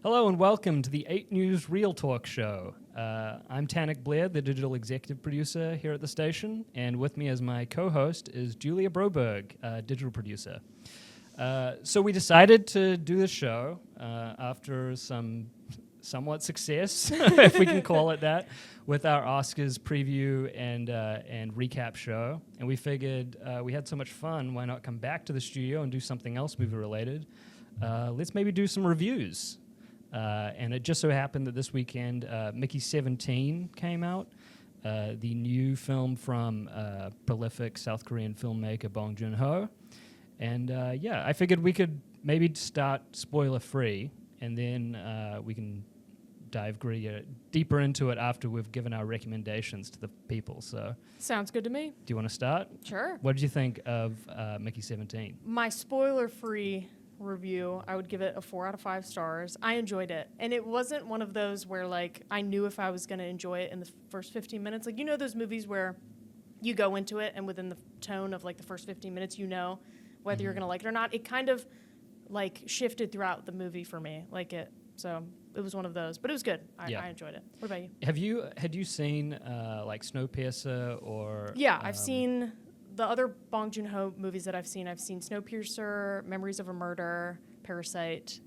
Hello and welcome to the 8 News Real Talk Show. I'm Tannock, Blair, the digital executive producer here at the station, and with me as my co-host is Julia Broberg, digital producer. So we decided to do the show after some somewhat success, if we can call it that, with our Oscars preview and recap show. And we figured we had so much fun, why not come back to the studio and do something else movie-related? Let's maybe do some reviews. And it just so happened that this weekend, Mickey 17 came out, the new film from prolific South Korean filmmaker Bong Joon-Ho. And I figured we could maybe start spoiler-free, and then we can dive deeper into it after we've given our recommendations to the people. So, sounds good to me. Do you want to start? Sure. What did you think of Mickey 17? My spoiler-free review, I would give it a 4 out of 5 stars. I enjoyed it. And it wasn't one of those where, like, I knew if I was going to enjoy it in the first 15 minutes. Like, you know those movies where you go into it and within the tone of, like, the first 15 minutes, you know whether you're going to like it or not. It kind of, like, shifted throughout the movie for me. So it was one of those. But it was good. I enjoyed it. What about you? Had you seen, like, Snowpiercer or... Yeah, I've seen... The other Bong Joon-Ho movies that I've seen Snowpiercer, Memories of a Murder, Parasite.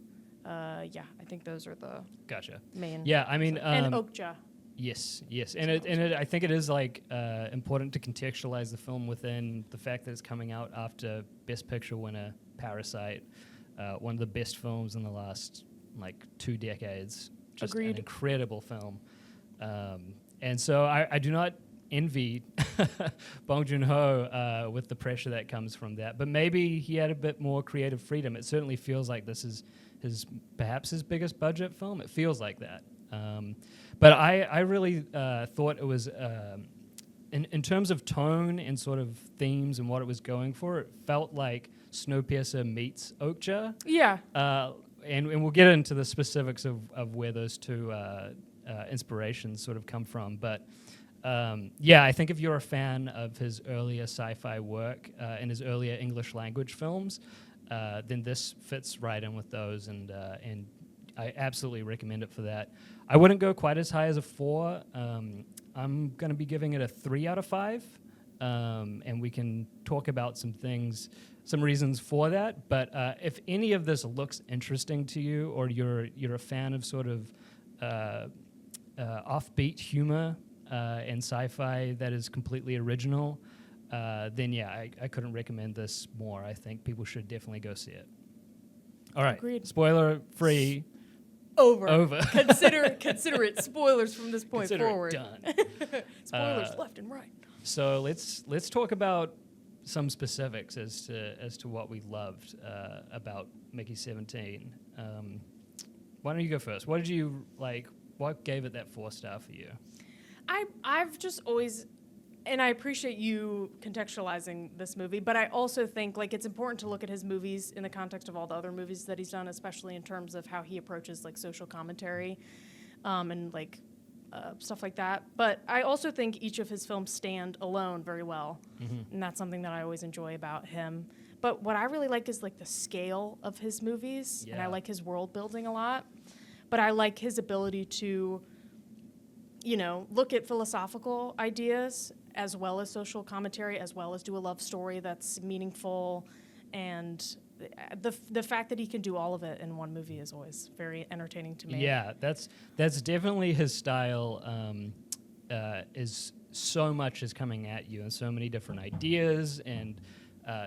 I think those are the main. Yeah, I mean... and Okja. Yes. And I think it is, like, important to contextualize the film within the fact that it's coming out after Best Picture winner Parasite, one of the best films in the last, 2 decades. Just Agreed. An incredible film. And so I do not envy Bong Joon-Ho with the pressure that comes from that, but maybe he had a bit more creative freedom. It certainly feels like this is perhaps his biggest budget film. It feels like that. But I really thought it was, in terms of tone and sort of themes and what it was going for, it felt like Snowpiercer meets Okja. Yeah. And we'll get into the specifics of where those two inspirations sort of come from, but I think if you're a fan of his earlier sci-fi work and his earlier English language films, then this fits right in with those, and I absolutely recommend it for that. I wouldn't go quite as high as a 4. I'm going to be giving it a 3 out of 5, and we can talk about some reasons for that. But if any of this looks interesting to you, or you're a fan of sort of offbeat humor, and sci-fi that is completely original, then I couldn't recommend this more. I think people should definitely go see it. All right, Agreed. Spoiler free. Over. Consider it spoilers from this point forward. Done. Spoilers left and right. So let's talk about some specifics as to what we loved about Mickey 17. Why don't you go first? What did you like? What gave it that 4-star for you? I've just always, and I appreciate you contextualizing this movie, but I also think it's important to look at his movies in the context of all the other movies that he's done, especially in terms of how he approaches social commentary, and stuff like that. But I also think each of his films stand alone very well, and that's something that I always enjoy about him. But what I really like is the scale of his movies, and I like his world building a lot. But I like his ability to look at philosophical ideas as well as social commentary, as well as do a love story that's meaningful. And the fact that he can do all of it in one movie is always very entertaining to me. Yeah, that's definitely his style. Is so much is coming at you and so many different ideas, and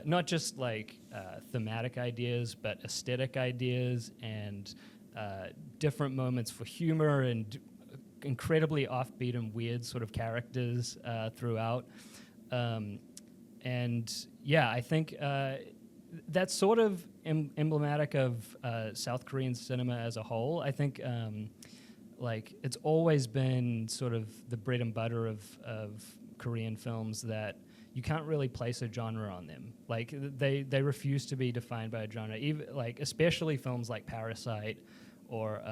not just thematic ideas, but aesthetic ideas and different moments for humor and incredibly offbeat and weird sort of characters throughout. I think that's sort of emblematic of South Korean cinema as a whole. I think it's always been sort of the bread and butter of Korean films that you can't really place a genre on them. They refuse to be defined by a genre, even especially films like Parasite or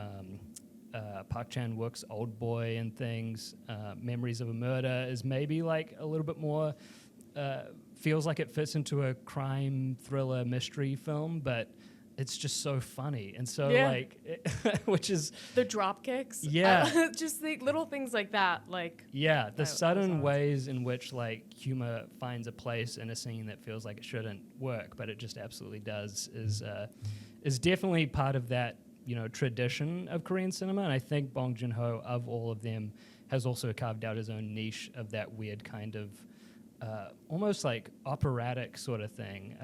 Park Chan-wook's Old Boy and things. Memories of a Murder is maybe a little bit more, feels like it fits into a crime thriller mystery film, but it's just so funny and so Yeah. like, which is The drop kicks. Yeah. Just the little things like that. Like, yeah, the was sudden awesome. ways in which like humor finds a place in a scene that feels like it shouldn't work, but it just absolutely does is definitely part of that, you know, tradition of Korean cinema. And I think Bong Joon-Ho, of all of them, has also carved out his own niche of that weird kind of almost like operatic sort of thing.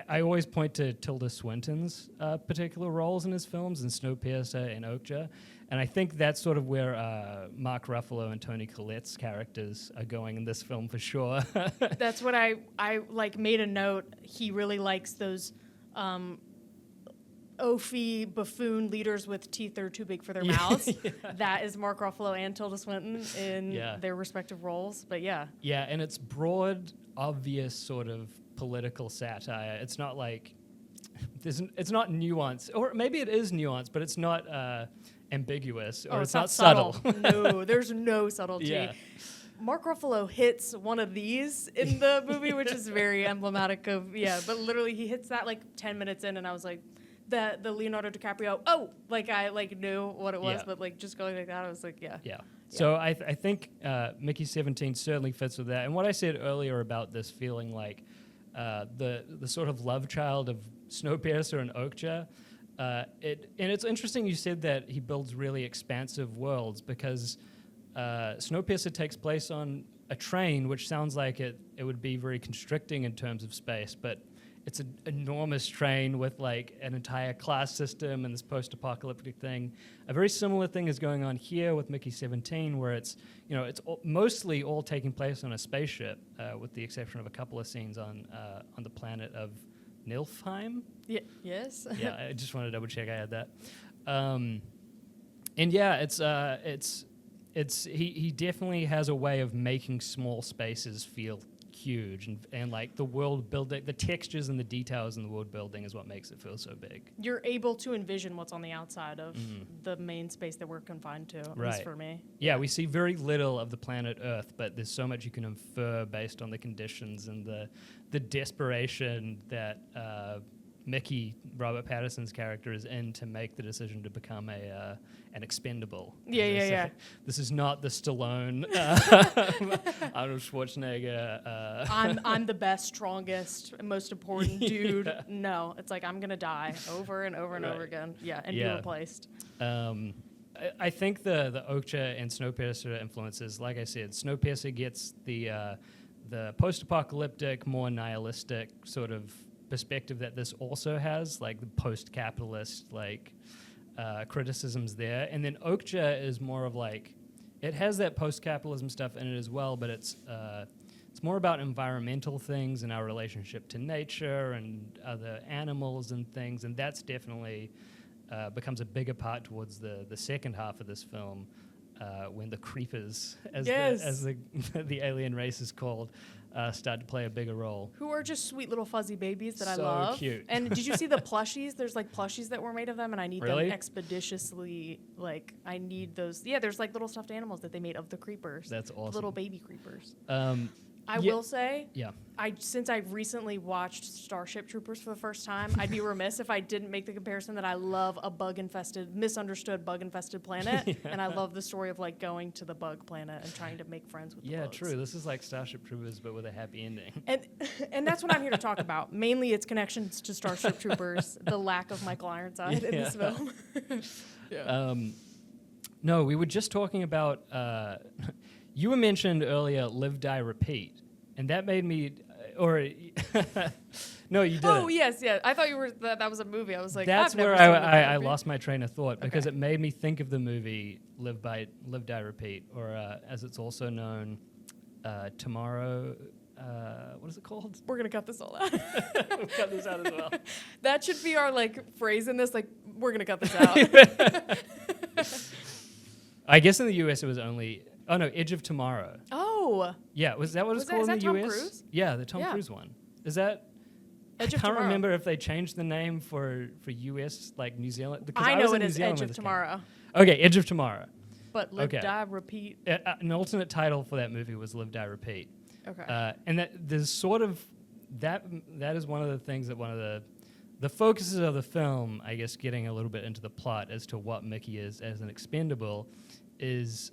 I always point to Tilda Swinton's particular roles in his films in Snowpiercer and Okja, and I think that's sort of where Mark Ruffalo and Toni Collette's characters are going in this film for sure. that's what I like made a note. He really likes those oafy buffoon leaders with teeth that are too big for their mouths. That is Mark Ruffalo and Tilda Swinton in their respective roles. But yeah. Yeah, and it's broad, obvious sort of political satire. It's not like it's not nuanced, or maybe it is nuanced, but it's not ambiguous, or it's not subtle. No, there's no subtlety. Yeah. Mark Ruffalo hits one of these in the movie, which is very emblematic of, but literally he hits that like 10 minutes in, and I was like, the Leonardo DiCaprio, I like knew what it was, but like just going like that, I was like, yeah. So I think Mickey 17 certainly fits with that. And what I said earlier about this feeling like the sort of love child of Snowpiercer and Okja, and it's interesting you said that he builds really expansive worlds, because Snowpiercer takes place on a train, which sounds like it would be very constricting in terms of space, but it's an enormous train with like an entire class system and this post-apocalyptic thing. A very similar thing is going on here with Mickey 17, where it's, you know, it's mostly all taking place on a spaceship, with the exception of a couple of scenes on the planet of Nilfheim. Yes. Yeah, I just wanted to double check I had that. And yeah, it's he definitely has a way of making small spaces feel huge, and like the world building, the textures and the details in the world building is what makes it feel so big. You're able to envision what's on the outside of the main space that we're confined to, at least for me. Yeah, we see very little of the planet Earth, but there's so much you can infer based on the conditions and the desperation that Mickey, Robert Pattinson's character, is in to make the decision to become an expendable. This is not the Stallone, Arnold Schwarzenegger. I'm the best, strongest, most important dude. No, it's like I'm gonna die over and over and over again. And be replaced. I think the Okja and Snowpiercer influences, like I said, Snowpiercer gets the post-apocalyptic, more nihilistic sort of perspective that this also has, like the post-capitalist criticisms there, and then Okja is more of like, it has that post-capitalism stuff in it as well, but it's more about environmental things and our relationship to nature and other animals and things, and that's definitely becomes a bigger part towards the second half of this film, when the creepers, as the alien race is called, start to play a bigger role. Who are just sweet little fuzzy babies that I So love. cute. And did you see the plushies? There's like plushies that were made of them, and I need them expeditiously. Like, I need those. Yeah, there's like little stuffed animals that they made of the creepers. That's awesome. Little baby creepers. I will say, yeah. Since I recently watched Starship Troopers for the first time, I'd be remiss if I didn't make the comparison that I love a misunderstood bug-infested planet, and I love the story of like going to the bug planet and trying to make friends with the bugs. True. This is like Starship Troopers, but with a happy ending. And that's what I'm here to talk about. Mainly its connections to Starship Troopers, the lack of Michael Ironside in this film. No, we were just talking about. You were mentioned earlier, Live, Die, Repeat, and that made me, no, you didn't. Oh, yes. I thought you were, that was a movie. I was like, that's I've never where seen Live, Die, I Repeat. lost my train of thought, because it made me think of the movie Live, Die, Repeat, or as it's also known, Tomorrow, what is it called? We're going to cut this all out. We'll cut this out as well. That should be our like phrase in this, like, we're going to cut this out. I guess in the US it was only... Oh no, Edge of Tomorrow. Oh. Yeah, was that what it's called in the Tom US? Cruise? Yeah, the Tom Cruise one. Is that? Edge I of can't Tomorrow. remember if they changed the name for US, like New Zealand. Because I was know in it New is Zealand Edge when of this came Tomorrow. out. Okay, Edge of Tomorrow. But Live, Die, Repeat. An alternate title for that movie was Live, Die, Repeat. Okay. And that there's sort of that is one of the things that one of the the focuses of the film, I guess, getting a little bit into the plot as to what Mickey is as an expendable, is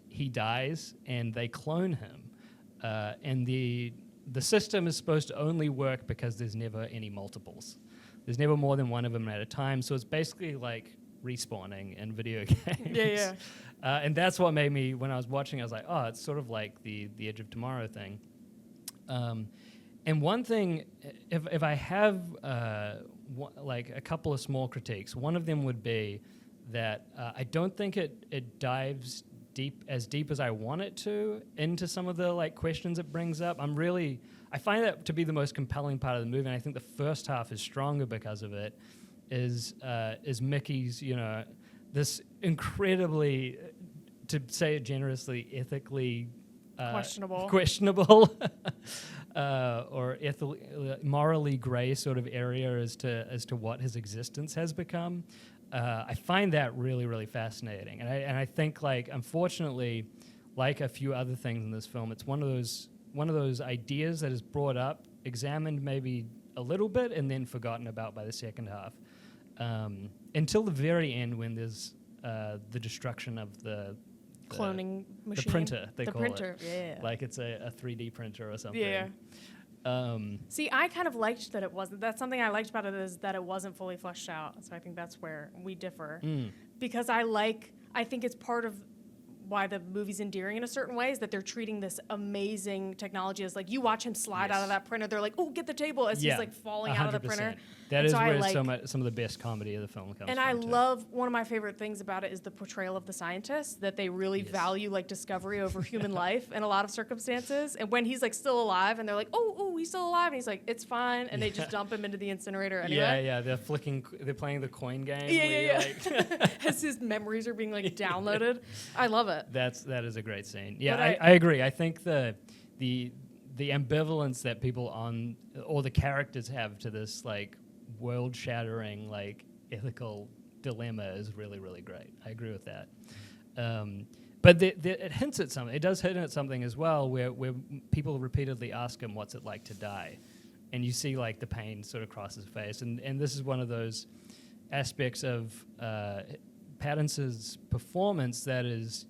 he dies and they clone him, and the system is supposed to only work because there's never any multiples. There's never more than one of them at a time, so it's basically like respawning in video games. Yeah. And that's what made me, when I was watching, I was like, oh, it's sort of like the Edge of Tomorrow thing. And one thing, if I have like a couple of small critiques, one of them would be that I don't think it dives deep as I want it to into some of the like questions it brings up. I find that to be the most compelling part of the movie, and I think the first half is stronger because of it. Is Mickey's, this incredibly, to say it generously, ethically questionable or morally gray sort of area as to what his existence has become. I find that really, really fascinating, and I think, like, unfortunately, like a few other things in this film, it's one of those ideas that is brought up, examined maybe a little bit, and then forgotten about by the second half, until the very end, when there's the destruction of the cloning machine. The printer, they the call printer, it. yeah. Like it's a 3D printer or something. Yeah. See, I kind of liked that it wasn't. That's something I liked about it, is that it wasn't fully fleshed out. So I think that's where we differ. Because I think it's part of why the movie's endearing in a certain way, is that they're treating this amazing technology as, like, you watch him slide out of that printer, they're like, oh, get the table, as he's like falling 100%. Out of the printer. That is where some of the best comedy of the film comes from. And I love, one of my favorite things about it is the portrayal of the scientists, that they really value, like, discovery over human life in a lot of circumstances. And when he's, like, still alive and they're like, oh, he's still alive, and he's like, it's fine, and they just dump him into the incinerator anyway. Yeah, they're playing the coin game. Yeah. Like as his memories are being, like, downloaded. I love it. That is a great scene. Yeah, I agree. I think the ambivalence that people or the characters have to this, like, world-shattering, like, ethical dilemma is really, really great. I agree with that. But it hints at something. It does hint at something as well, where people repeatedly ask him, what's it like to die? And you see, like, the pain sort of cross his face. And this is one of those aspects of Pattinson's performance that is,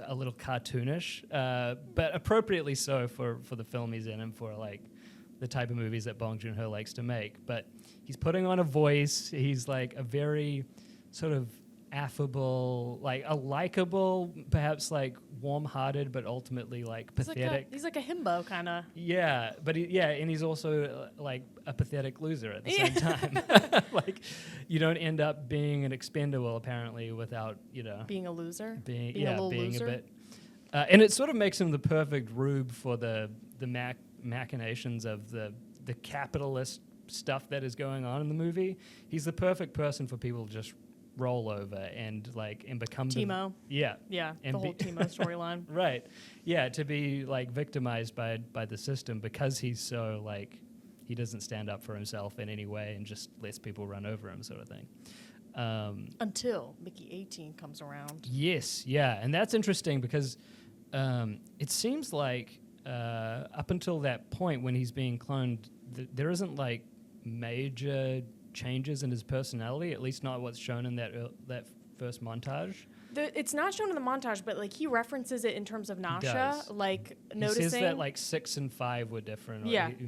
a little cartoonish, but appropriately so for the film he's in and for, like, the type of movies that Bong Joon-Ho likes to make. But he's putting on a voice. He's, like, a very sort of affable, like a likable, perhaps, like, warm-hearted, but ultimately, like, pathetic. He's like a himbo kind of. Yeah, but and he's also like a pathetic loser at the same time. Like, you don't end up being an expendable apparently without being a loser, being a loser. a bit. And it sort of makes him the perfect rube for the machinations of the capitalist stuff that is going on in the movie. He's the perfect person for people to just roll over and become Timo. Yeah, and the whole Timo storyline. Right. Yeah, to be, like, victimized by the system because he's so, like, he doesn't stand up for himself in any way and just lets people run over him, sort of thing. Until Mickey 18 comes around. Yes, yeah, and that's interesting because it seems like up until that point when he's being cloned, there isn't, like, major changes in his personality, at least not what's shown in that first montage. It's not shown in the montage, but, like, he references it in terms of Nasha, like, noticing. He says that, like, 6 and 5 were different.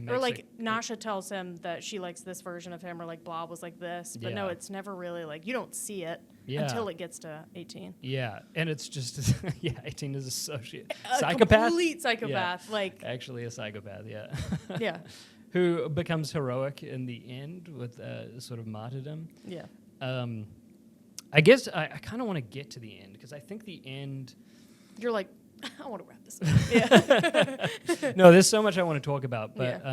Or like Nasha tells him that she likes this version of him, or, like, Blob was like this. But no, it's never really, like, you don't see it until it gets to 18. Yeah, and it's just, 18 is a psychopath. Complete psychopath. Yeah. Like, actually a psychopath, yeah. Yeah. Who becomes heroic in the end with sort of martyrdom. Yeah. I guess I kind of want to get to the end because I think the end. You're like, I want to wrap this up. Yeah. No, there's so much I want to talk about, but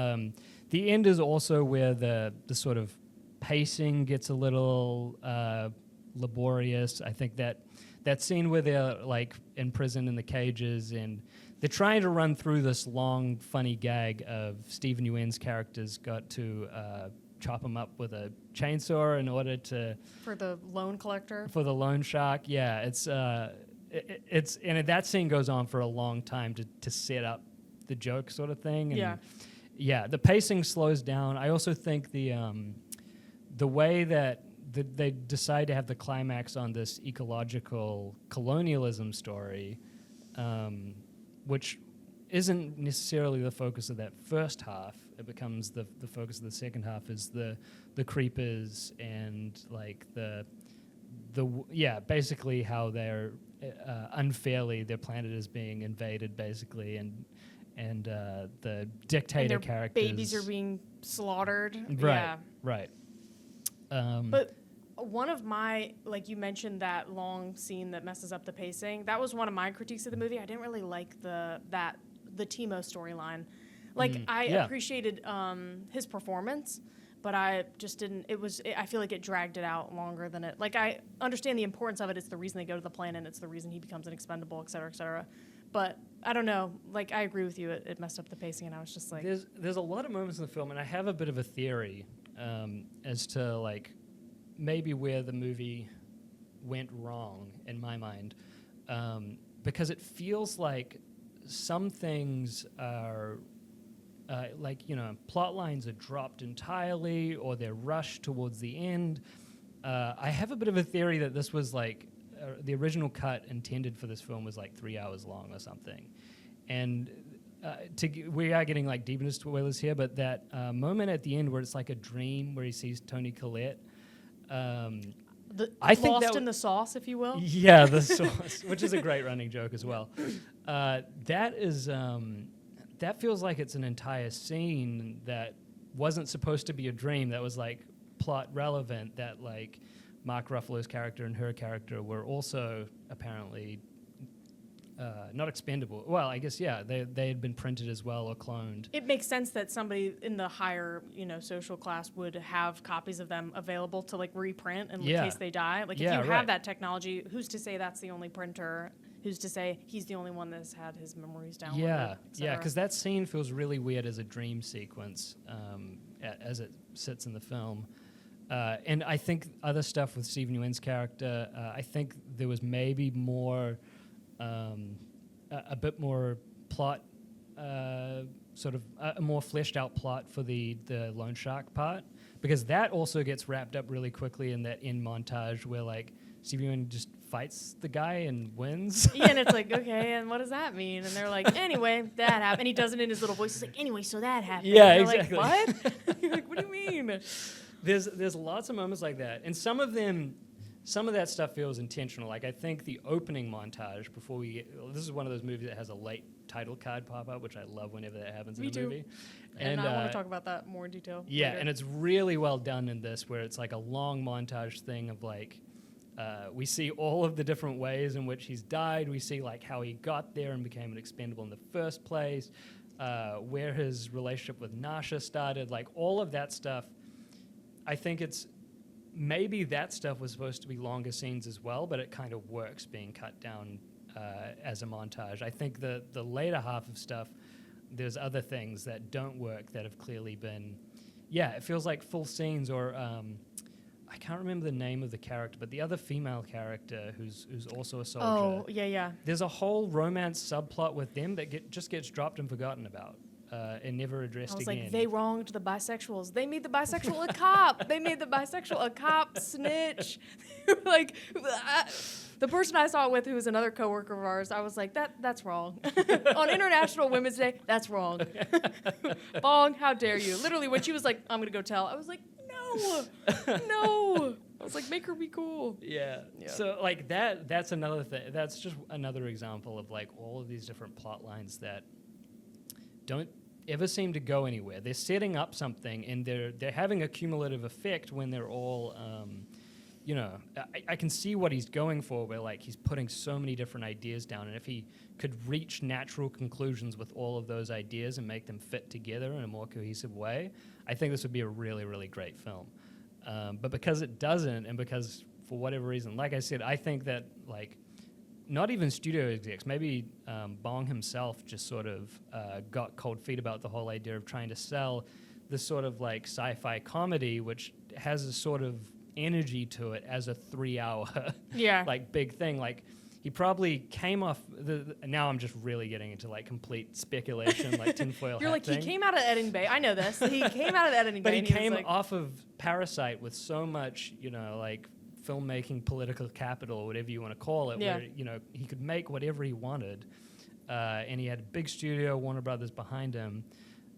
the end is also where the sort of pacing gets a little laborious. I think that scene where they're, like, imprisoned in the cages and they're trying to run through this long, funny gag of Stephen Yeun's character's got to chop him up with a chainsaw in order to... For the loan collector? For the loan shark, yeah. It's and that scene goes on for a long time to set up the joke sort of thing. And the pacing slows down. I also think the the way that they decide to have the climax on this ecological colonialism story, which isn't necessarily the focus of that first half. It becomes the focus of the second half is the creepers and like basically how they're unfairly their planet is being invaded basically, and the dictator and their characters. Babies are being slaughtered. Right. Yeah. Right. But one of my, like you mentioned that long scene that messes up the pacing, that was one of my critiques of the movie. I didn't really like the Timo storyline. Like, I appreciated his performance, but I just didn't, I feel like it dragged it out longer than it, like, I understand the importance of it. It's the reason they go to the planet. It's the reason he becomes an expendable, et cetera, et cetera. But I don't know, like, I agree with you. It messed up the pacing, and I was just like... There's a lot of moments in the film, and I have a bit of a theory as to, like, maybe where the movie went wrong in my mind, because it feels like some things are plot lines are dropped entirely or they're rushed towards the end. I have a bit of a theory that this was like the original cut intended for this film was like 3 hours long or something, and we are getting like deep into spoilers here, but that moment at the end where it's like a dream where he sees Toni Collette. I think lost in the sauce, if you will. Yeah, the sauce, which is a great running joke as well. That feels like it's an entire scene that wasn't supposed to be a dream. That was like plot relevant. That like Mark Ruffalo's character and her character were also apparently not expendable. Well, I guess they had been printed as well or cloned. It makes sense that somebody in the higher social class would have copies of them available to like reprint in case they die. Like if you have that technology, who's to say that's the only printer? Who's to say he's the only one that's had his memories downloaded? Yeah, because that scene feels really weird as a dream sequence as it sits in the film. And I think other stuff with Steven Yeun's character, I think there was maybe more... a bit more plot, sort of a more fleshed out plot for the loan shark part, because that also gets wrapped up really quickly in that end montage where like Steven Yeun just fights the guy and wins. Yeah, and it's like, okay, and what does that mean? And they're like, anyway, that happened. And he does it in his little voice. He's like, anyway, so that happened. Yeah, and exactly. Like, what? You're like, what do you mean? There's lots of moments like that, and some of that stuff feels intentional. Like I think the opening montage before this is one of those movies that has a late title card pop up, which I love whenever that happens in a movie. And I want to talk about that more in detail. Yeah, later. and it's really well done in this, where it's like a long montage thing of like we see all of the different ways in which he's died. We see like how he got there and became an expendable in the first place, where his relationship with Nasha started, like all of that stuff. I think maybe that stuff was supposed to be longer scenes as well, but it kind of works being cut down as a montage. I think the later half of stuff, there's other things that don't work that have clearly been, it feels like full scenes, or I can't remember the name of the character, but the other female character who's also a soldier. Oh, yeah. There's a whole romance subplot with them that just gets dropped and forgotten about. And never addressed again. I was like, they wronged the bisexuals. They made the bisexual a cop. They made the bisexual a cop snitch. Like, the person I saw it with, who was another coworker of ours, I was like, that's wrong. On International Women's Day, that's wrong. Bong, how dare you? Literally, when she was like, I'm going to go tell, I was like, no. I was like, make her be cool. Yeah. So, like, that's another thing. That's just another example of, like, all of these different plot lines that don't ever seem to go anywhere. They're setting up something, and they're having a cumulative effect when they're all, I can see what he's going for, where like he's putting so many different ideas down, and if he could reach natural conclusions with all of those ideas and make them fit together in a more cohesive way, I think this would be a really, really great film. But because it doesn't, and because for whatever reason, like I said, I think that like not even studio execs, maybe Bong himself just sort of got cold feet about the whole idea of trying to sell this sort of like sci-fi comedy, which has a sort of energy to it as a 3 hour like big thing. Like he probably came off now I'm just really getting into like complete speculation, like tinfoil You're hat like, thing. he came out of Editing Bay. I know this. He came out of Editing But Bay. he and came was like, off of Parasite with so much, like filmmaking political capital, whatever you want to call it, Yeah. where, he could make whatever he wanted. And he had a big studio, Warner Brothers behind him.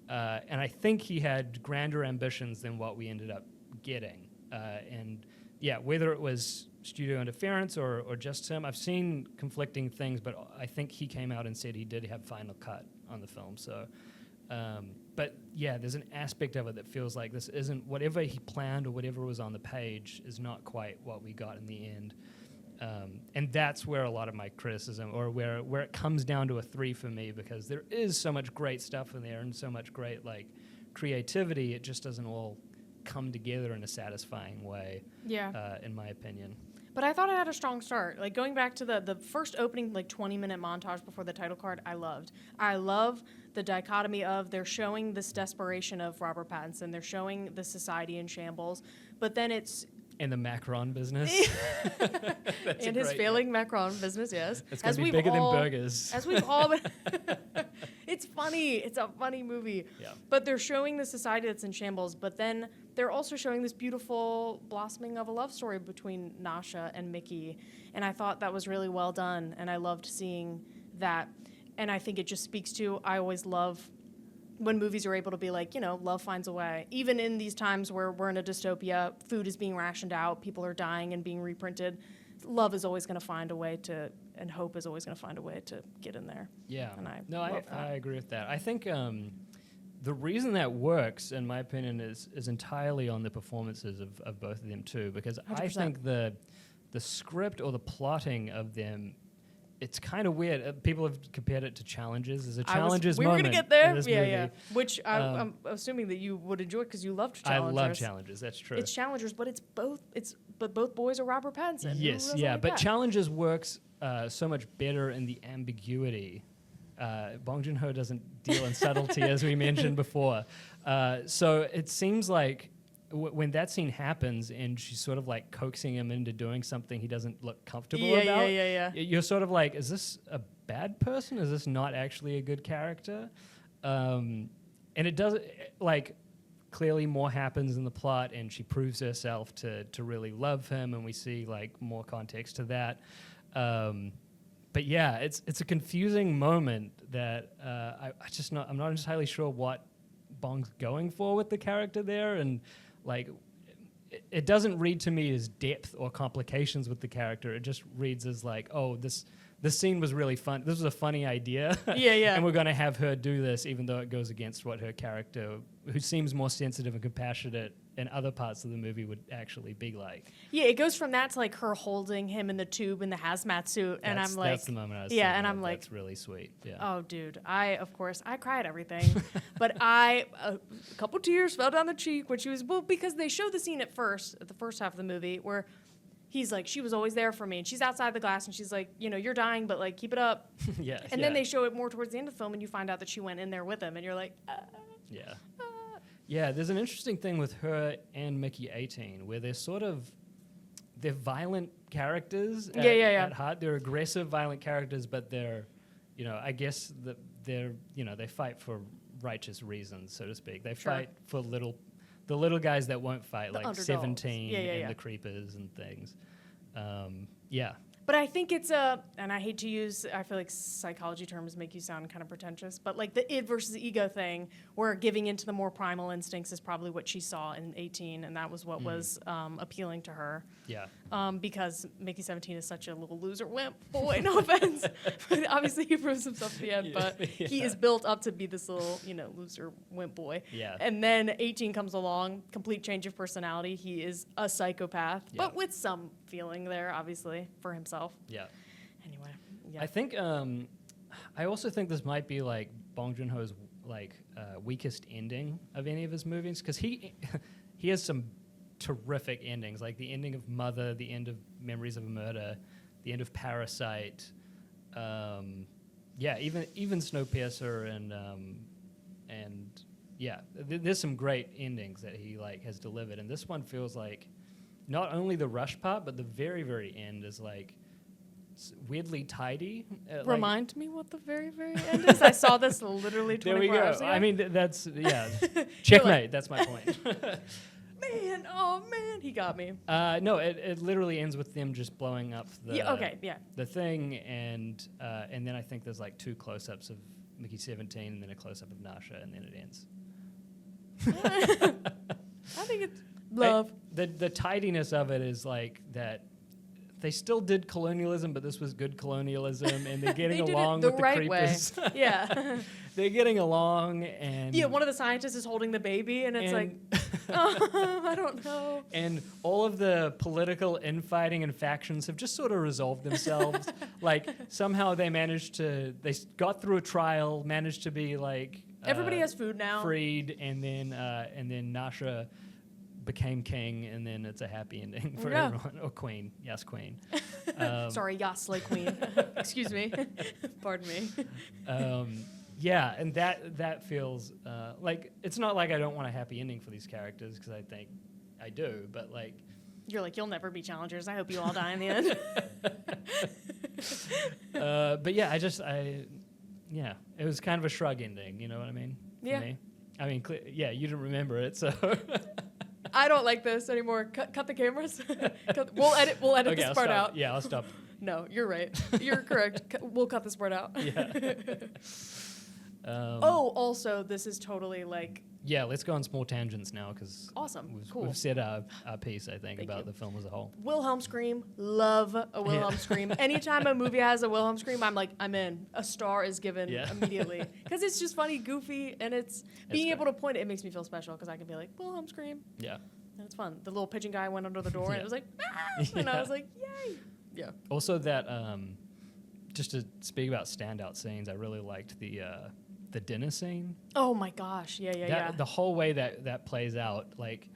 And I think he had grander ambitions than what we ended up getting. And yeah, whether it was studio interference or just him, I've seen conflicting things, but I think he came out and said he did have final cut on the film. So, but yeah, there's an aspect of it that feels like this isn't whatever he planned or whatever was on the page is not quite what we got in the end. And that's where a lot of my criticism, or where it comes down to a 3 for me, because there is so much great stuff in there and so much great like creativity. It just doesn't all come together in a satisfying way. Yeah. In my opinion. But I thought it had a strong start. Like going back to the first opening, like 20-minute montage before the title card, I loved. I love the dichotomy of they're showing this desperation of Robert Pattinson. They're showing the society in shambles. But then it's... And the Macron business. and his failing Macron business, yes. It's going to be bigger than burgers. As we've all been... It's funny. It's a funny movie. Yeah. But they're showing the society that's in shambles, but then they're also showing this beautiful blossoming of a love story between Nasha and Mickey. And I thought that was really well done, and I loved seeing that. And I think it just speaks to, I always love when movies are able to be like, love finds a way. Even in these times where we're in a dystopia, food is being rationed out, people are dying and being reprinted, love is always going to find a way to, and hope is always going to find a way to get in there. Yeah. And I I agree with that. I think the reason that works, in my opinion, is entirely on the performances of both of them too, because 100%. I think the script or the plotting of them, it's kind of weird. People have compared it to Challenges. There's a Challenges moment. We were going to get there. In this movie. Yeah. Which I'm assuming that you would enjoy because you loved Challengers. I love Challenges. That's true. It's Challengers, but but both boys are Robert Pattinson. Yes, yeah. But Challenges works so much better in the ambiguity. Bong Joon-Ho doesn't deal in subtlety, as we mentioned before. So it seems like when that scene happens and she's sort of like coaxing him into doing something he doesn't look comfortable about, you're sort of like, is this a bad person? Is this not actually a good character? And it does, like, clearly more happens in the plot and she proves herself to really love him, and we see like more context to that. But yeah, it's a confusing moment that I'm not entirely sure what Bong's going for with the character there, and like it doesn't read to me as depth or complications with the character. It just reads as like, oh, this scene was really fun. This was a funny idea. Yeah. And we're going to have her do this, even though it goes against what her character, who seems more sensitive and compassionate in other parts of the movie, would actually be like. Yeah, it goes from that to like her holding him in the tube in the hazmat suit, and I'm like, that's the moment I was and I'm like, that's really sweet. Yeah. Oh, dude, I cried everything, but a couple tears fell down the cheek when she was, because they show the scene at the first half of the movie where he's like, she was always there for me, and she's outside the glass, and she's like, you're dying, but like keep it up. And then they show it more towards the end of the film, and you find out that she went in there with him, and you're like, Yeah. Yeah, there's an interesting thing with her and Mickey 18, where they're violent characters at heart. They're aggressive, violent characters, but they're, I guess that they fight for righteous reasons, so to speak. They fight for the little guys that won't fight, like underdogs. 17 and the creepers and things. But I think it's and I hate to use, I feel like psychology terms make you sound kind of pretentious, but like the id versus ego thing, where giving into the more primal instincts is probably what she saw in 18, and that was what was appealing to her. Yeah. Because Mickey 17 is such a little loser wimp boy, no offense. But obviously he proves himself at the end, but he is built up to be this little, loser wimp boy. Yeah. And then 18 comes along, complete change of personality. He is a psychopath, but with some feeling there, obviously, for himself. Yeah. Anyway, yeah. I think I also think this might be like Bong Joon-Ho's like weakest ending of any of his movies, because he has some terrific endings, like the ending of Mother, the end of Memories of a Murder, the end of Parasite. Even Snowpiercer and there's some great endings that he like has delivered, and this one feels like not only the rush part, but the very, very end is like weirdly tidy. Remind me what the very, very end is. I saw this literally 24 there we go. hours ago. I mean, that's checkmate. That's my point. Man, oh man, he got me. No, it literally ends with them just blowing up the thing, and then I think there's like 2 close-ups of Mickey 17, and then a close-up of Nasha, and then it ends. I think it's love. The tidiness of it is like that. They still did colonialism, but this was good colonialism, and they're getting along with the creepers. Way. Yeah. They're getting along, and one of the scientists is holding the baby, and it's like, oh, I don't know. And all of the political infighting and factions have just sort of resolved themselves. Like somehow they got through a trial, managed to be like everybody has food now, freed, and then Nasha became king, and then it's a happy ending for everyone. Or queen, yes, queen. Sorry, yes, like queen. Excuse me, pardon me. Yeah, and that feels like it's not like I don't want a happy ending for these characters, because I think I do, but like you're like, you'll never be challengers. I hope you all die in the end. But yeah, it was kind of a shrug ending. You know what I mean? Yeah. For me. I mean, you didn't remember it, so. I don't like this anymore. Cut the cameras. We'll edit Okay, this part out. Yeah, I'll stop. No, you're right. You're correct. We'll cut this part out. Yeah. Also, this is totally like. Yeah, let's go on small tangents now, because awesome, cool. We've said our piece, I think, about the film as a whole. Wilhelm scream, love a Wilhelm scream. Anytime a movie has a Wilhelm scream, I'm like, I'm in. A star is given immediately, because it's just funny, goofy, and it's being able to point it. It makes me feel special, because I can be like, Wilhelm scream. Yeah, and it's fun. The little pigeon guy went under the door, and it was like, ah! And I was like, yay! Yeah. Also, that just to speak about standout scenes, I really liked the dinner scene. Oh my gosh, yeah. The whole way that plays out, like,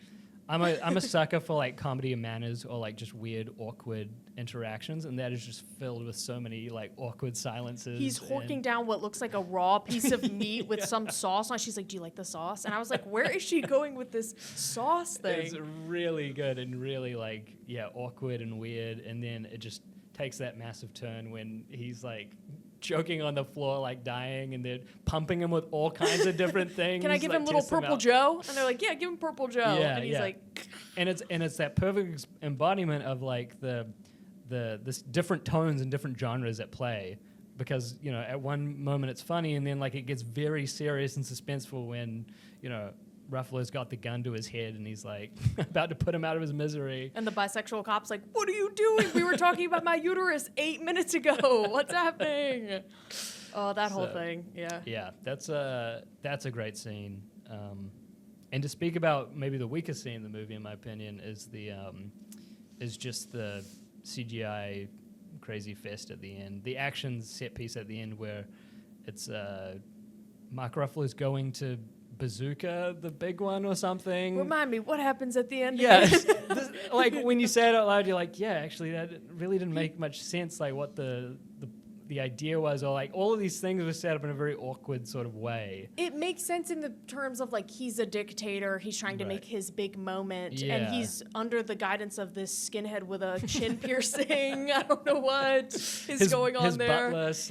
I'm a sucker for like comedy and manners, or like just weird, awkward interactions, and that is just filled with so many like awkward silences. He's horking down what looks like a raw piece of meat with some sauce on. She's like, "Do you like the sauce?" And I was like, "Where is she going with this sauce thing?" It's really good and really like awkward and weird, and then it just takes that massive turn when he's like choking on the floor, like dying, and they're pumping him with all kinds of different things. Can I give him little Purple Joe? And they're like, yeah, give him Purple Joe. Yeah, and he's like, and it's that perfect embodiment of like the different tones and different genres at play, because at one moment it's funny, and then like it gets very serious and suspenseful when Ruffalo's got the gun to his head, and he's like about to put him out of his misery. And the bisexual cop's like, "What are you doing? We were talking about my uterus 8 minutes ago. What's happening?" Oh, that whole thing. Yeah. Yeah, that's a great scene. And to speak about maybe the weakest scene in the movie, in my opinion, is just the CGI crazy fest at the end. The action set piece at the end, where it's Mark Ruffalo's going to Bazooka, the big one or something. Remind me, what happens at the end? Yeah, like when you say it out loud, you're like, yeah, actually, that really didn't make much sense. Like what the idea was, or like all of these things were set up in a very awkward sort of way. It makes sense in the terms of like he's a dictator, he's trying to make his big moment, and he's under the guidance of this skinhead with a chin piercing. I don't know what is going on there. His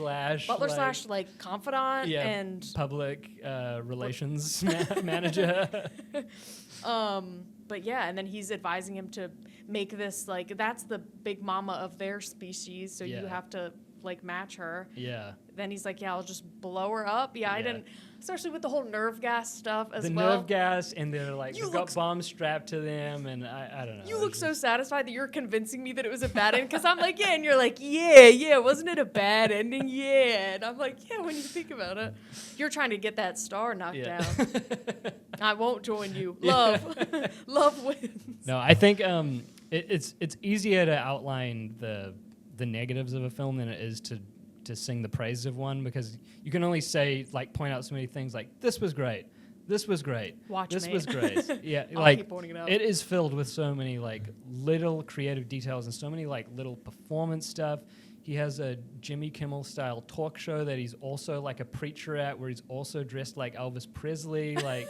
butler slash like confidant and public relations manager. But yeah, and then he's advising him to make this like that's the big mama of their species, so you have to like match her. Yeah. Then he's like, yeah, I'll just blow her up. Yeah, I didn't, especially with the whole nerve gas stuff as well. The nerve gas, and they're like, they've got bombs strapped to them, and I don't know. You look so satisfied that you're convincing me that it was a bad ending, because I'm like, yeah, and you're like, yeah, wasn't it a bad ending? Yeah. And I'm like, yeah, when you think about it. You're trying to get that star knocked down. I won't join you. Love wins. No, I think it's easier to outline the negatives of a film than it is to sing the praises of one, because you can only say, like, point out so many things like, this was great, this was great, this was great. Yeah, like keep pointing it out. It is filled with so many like little creative details and so many like little performance stuff. He has a Jimmy Kimmel style talk show that he's also like a preacher at, where he's also dressed like Elvis Presley. Like,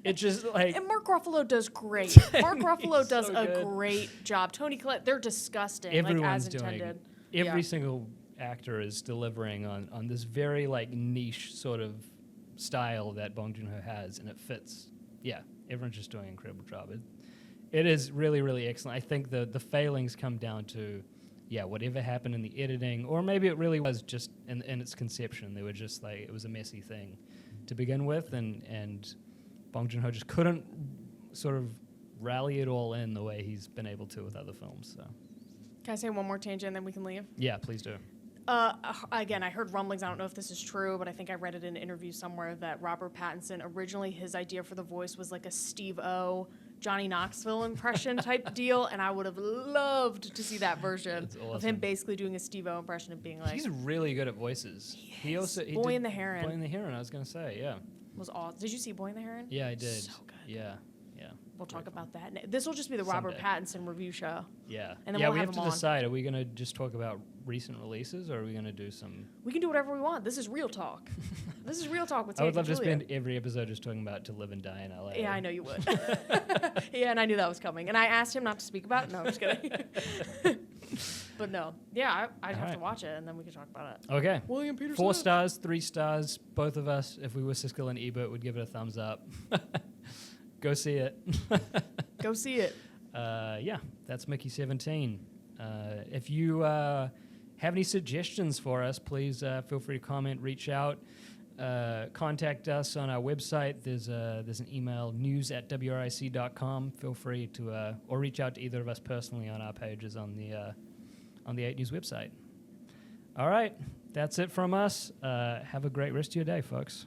it just like. And Mark Ruffalo does great. Mark Ruffalo does a great job. Tony Collette, they're disgusting. Everyone's like as intended. every single actor is delivering on this very like niche sort of style that Bong Joon-Ho has, and it fits. Yeah, everyone's just doing an incredible job. It is really, really excellent. I think the failings come down to, whatever happened in the editing, or maybe it really was just in its conception. They were just like, it was a messy thing to begin with, and Bong Joon-Ho just couldn't sort of rally it all in the way he's been able to with other films. So, Can I say one more tangent and then we can leave? yeah, please do. Again, I heard rumblings. I don't know if this is true, but I think I read it in an interview somewhere that Robert Pattinson, originally his idea for the voice was like a Steve-O, Johnny Knoxville impression type deal, and I would have loved to see that version of him basically doing a Steve-O impression and being like... He's really good at voices. He also... Boy and the Heron. Boy and the Heron, I was going to say, yeah. Was awesome. Did you see Boy and the Heron? Yeah, I did. So good. Yeah. We'll talk about that. This will just be the Robert Pattinson review show. Yeah. And then we we'll have to him decide. Are we going to just talk about recent releases, or are we going to do some... We can do whatever we want. This is real talk. This is real talk with Tate I would love and to Julia. spend every episode just talking about To Live and Die in LA. Yeah, I know you would. Yeah, and I knew that was coming. And I asked him not to speak about it. No, I'm just kidding. But no. Yeah, I'd have to watch it, and then we could talk about it. Okay. William Peterson. 4 stars, 3 stars. Both of us, if we were Siskel and Ebert, would give it a thumbs up. Go see it. Go see it. That's Mickey 17. If you have any suggestions for us, please feel free to comment, reach out, contact us on our website. There's an email, news@wric.com. Feel free to or reach out to either of us personally on our pages on the 8 News website. All right, that's it from us. Have a great rest of your day, folks.